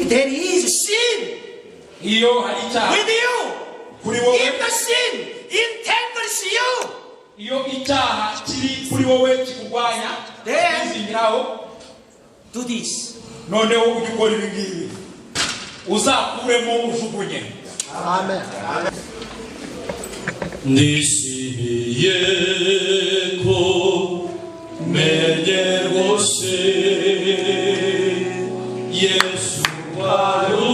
If there is sin iyo hari icyaha with you, kuri wowe, if the sin entangles you, iyo icyaha kiri kuri wowe kikugwanya then izingiraho, do this. noneho ugikora ibi ngibi uzakuremo ujugunye. Amen. Nisibiye ko menye rwose Yesu waru